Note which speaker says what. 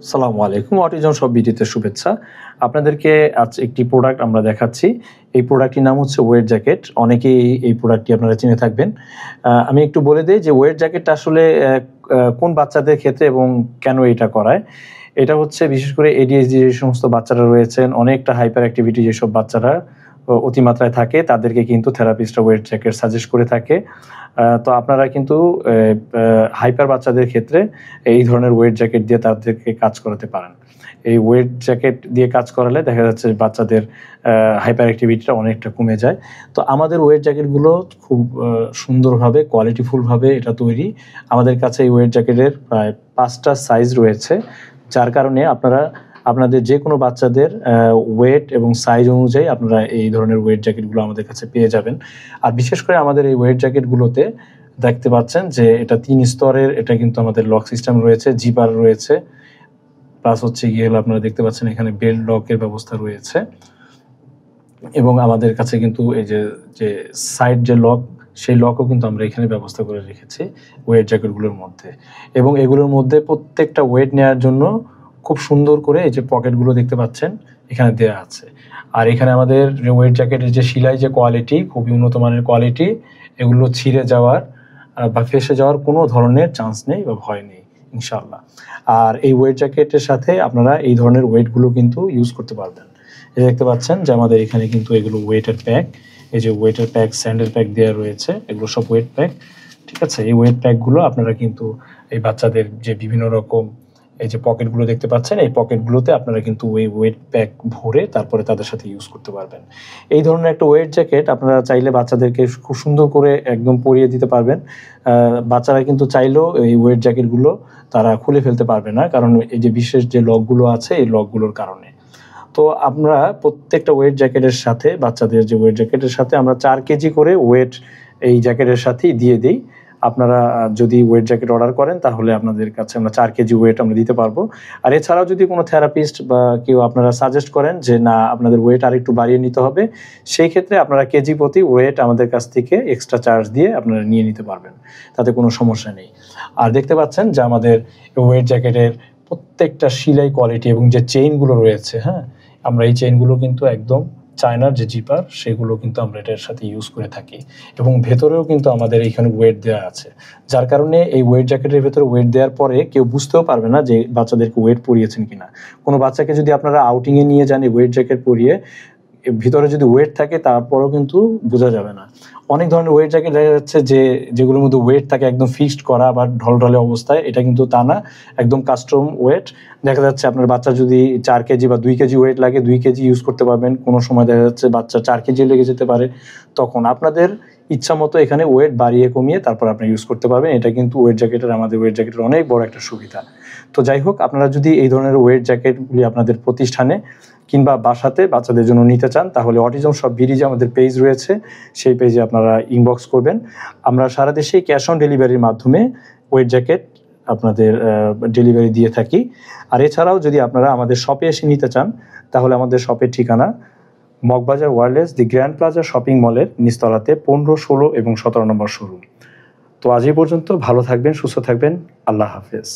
Speaker 1: আসসালামু আলাইকুম। অটিজম সব ভিডিওতে শুভেচ্ছা। আপনাদেরকে আজ একটি প্রোডাক্ট আমরা দেখাচ্ছি। এই প্রোডাক্টটির নাম হচ্ছে ওয়েট জ্যাকেট। অনেকেই এই প্রোডাক্টটি আপনারা চিনে থাকবেন। আমি একটু বলে দেই যে ওয়েট জ্যাকেটটা আসলে কোন বাচ্চাদের ক্ষেত্রে এবং কেন এটা করায়। এটা হচ্ছে বিশেষ করে ADHD যে সমস্ত বাচ্চারা রয়েছেন, অনেকটা হাইপার অ্যাক্টিভিটি যেসব বাচ্চারা অতিমাত্রায় থাকে তাদেরকে কিন্তু থেরাপিস্টরা ওয়েট জ্যাকেট সাজেস্ট করে থাকে। তো আপনারা কিন্তু হাইপার বাচ্চাদের ক্ষেত্রে এই ধরনের ওয়েট জ্যাকেট দিয়ে তাদেরকে কাজ করাতে পারেন। এই ওয়েট জ্যাকেট দিয়ে কাজ করালে দেখা যাচ্ছে বাচ্চাদের হাইপার অ্যাক্টিভিটিটা অনেকটা কমে যায়। তো আমাদের ওয়েট জ্যাকেটগুলো খুব সুন্দরভাবে কোয়ালিটিফুলভাবে এটা তৈরি। আমাদের কাছে এই ওয়েট জ্যাকেটের প্রায় 5টা সাইজ রয়েছে, যার কারণে আপনারা আপনাদের যে কোনো বাচ্চাদের ওয়েট এবং সাইজ অনুযায়ী আপনারা এই ধরনের ওয়েট জ্যাকেটগুলো আমাদের কাছে পেয়ে যাবেন। আর বিশেষ করে আমাদের এই ওয়েট জ্যাকেটগুলোতে দেখতে পাচ্ছেন যে এটা 3 স্তরের, এটা কিন্তু আমাদের লক সিস্টেম রয়েছে, জিপার রয়েছে, প্লাস হচ্ছে গিয়ে হলো আপনারা দেখতে পাচ্ছেন এখানে বেল্ট লকের ব্যবস্থা রয়েছে। এবং আমাদের কাছে কিন্তু এই যে সাইড যে লক, সেই লকও কিন্তু আমরা এখানে ব্যবস্থা করে রেখেছি ওয়েট জ্যাকেটগুলোর মধ্যে। এবং এগুলোর মধ্যে প্রত্যেকটা ওয়েট নেওয়ার জন্য খুব সুন্দর করে এই যে পকেটগুলো দেখতে পাচ্ছেন এখানে দেওয়া আছে। আর এখানে আমাদের ওয়েট জ্যাকেটের যে সেলাই যে কোয়ালিটি, খুবই উন্নত মানের কোয়ালিটি। এগুলো ছিঁড়ে যাওয়ার বা ফেঁসে যাওয়ার কোনো ধরনের চান্স নেই বা ভয় নেই ইনশাআল্লাহ। আর এই ওয়েট জ্যাকেটের সাথে আপনারা এই ধরনের ওয়েটগুলো কিন্তু ইউজ করতে পারবেন। এই দেখতে পাচ্ছেন যে আমাদের এখানে কিন্তু এগুলো ওয়েটের প্যাক, এই যে ওয়েটের প্যাক, স্যান্ডেল প্যাক দেওয়া রয়েছে, এগুলো সব ওয়েট প্যাক। ঠিক আছে, এই ওয়েট প্যাকগুলো আপনারা কিন্তু এই বাচ্চাদের যে বিভিন্ন রকম এই যে পকেটগুলো দেখতে পাচ্ছেন, এই পকেটগুলোতে আপনারা কিন্তু ওই ওয়েট প্যাক ভরে তারপরে তাদের সাথে ইউজ করতে পারবেন। এই ধরনের একটা ওয়েট জ্যাকেট আপনারা চাইলে বাচ্চাদেরকে খুব সুন্দর করে একদম পরিয়ে দিতে পারবেন। বাচ্চারা কিন্তু চাইলেও এই ওয়েট জ্যাকেটগুলো তারা খুলে ফেলতে পারবে না, কারণ এই যে বিশেষ যে লকগুলো আছে এই লকগুলোর কারণে। তো আমরা প্রত্যেকটা ওয়েট জ্যাকেটের সাথে, বাচ্চাদের যে ওয়েট জ্যাকেটের সাথে আমরা 4 কেজি করে ওয়েট এই জ্যাকেটের সাথেই দিয়ে দিই। আপনারা যদি ওয়েট জ্যাকেট অর্ডার করেন তাহলে আপনাদের কাছে আমরা 4 কেজি ওয়েট আমরা দিতে পারবো। আর এছাড়াও যদি কোনো থেরাপিস্ট বা কেউ আপনারা সাজেস্ট করেন যে না আপনাদের ওয়েট আরেকটু বাড়িয়ে নিতে হবে, সেই ক্ষেত্রে আপনারা কেজি প্রতি ওয়েট আমাদের কাছ থেকে এক্সট্রা চার্জ দিয়ে আপনারা নিয়ে নিতে পারবেন, তাতে কোনো সমস্যা নেই। আর দেখতে পাচ্ছেন যে আমাদের ওয়েট জ্যাকেটের প্রত্যেকটা সেলাই কোয়ালিটি এবং যে চেইনগুলো রয়েছে, হ্যাঁ, আমরা এই চেইনগুলো কিন্তু একদম চায়নার যে জিপার সেগুলো কিন্তু আমরা এটার সাথে ইউজ করে থাকি। এবং ভেতরেও কিন্তু আমাদের এইখানে ওয়েট দেওয়া আছে, যার কারণে এই ওয়েট জ্যাকেটের ভেতরে ওয়েট দেওয়ার পরে কেউ বুঝতেও পারবে না যে বাচ্চাদেরকে ওয়েট পরিয়েছেন কিনা। কোনো বাচ্চাকে যদি আপনারা আউটিংয়ে নিয়ে যান এই ওয়েট জ্যাকেট পরিয়ে, ভিতরে যদি ওয়েট থাকে তারপরেও কিন্তু বোঝা যাবে না। অনেক ধরনের ওয়েট জ্যাকেট দেখা যাচ্ছে যেগুলোর মধ্যে ওয়েট থাকে একদম ফিক্সড করা বা ঢলঢলে অবস্থায়, এটা কিন্তু তা না, একদম কাস্টম ওয়েট। দেখা যাচ্ছে আপনার বাচ্চা যদি 4 কেজি বা 2 কেজি ওয়েট লাগে, 2 কেজি ইউজ করতে পারবেন। কোনো সময় দেখা যাচ্ছে বাচ্চা 4 কেজি লেগে যেতে পারে, তখন আপনাদের ইচ্ছা মতো এখানে ওয়েট বাড়িয়ে কমিয়ে তারপর আপনি ইউজ করতে পারবেন। এটা কিন্তু আমাদের ওয়েট জ্যাকেটের অনেক বড় একটা সুবিধা। তো যাই হোক, আপনারা যদি এই ধরনের ওয়েট জ্যাকেটগুলি আপনাদের প্রতিষ্ঠানে কিংবা বাসাতে বাচ্চাদের জন্য নিতে চান তাহলে অটিজম সব ভিডিজে আমাদের পেজ রয়েছে, সেই পেজে আপনারা ইনবক্স করবেন। আমরা সারা দেশেই ক্যাশ অন ডেলিভারির মাধ্যমে ওয়েট জ্যাকেট আপনাদের ডেলিভারি দিয়ে থাকি। আর এছাড়াও যদি আপনারা আমাদের শপে এসে নিতে চান তাহলে আমাদের শপের ঠিকানা মগবাজার ওয়ারলেস দি গ্র্যান্ড প্লাজা শপিং মলের নিচতলাতে 15, 16 এবং 17 নম্বর শোরুম। তো আজ এই পর্যন্ত, ভালো থাকবেন, সুস্থ থাকবেন, আল্লাহ হাফেজ।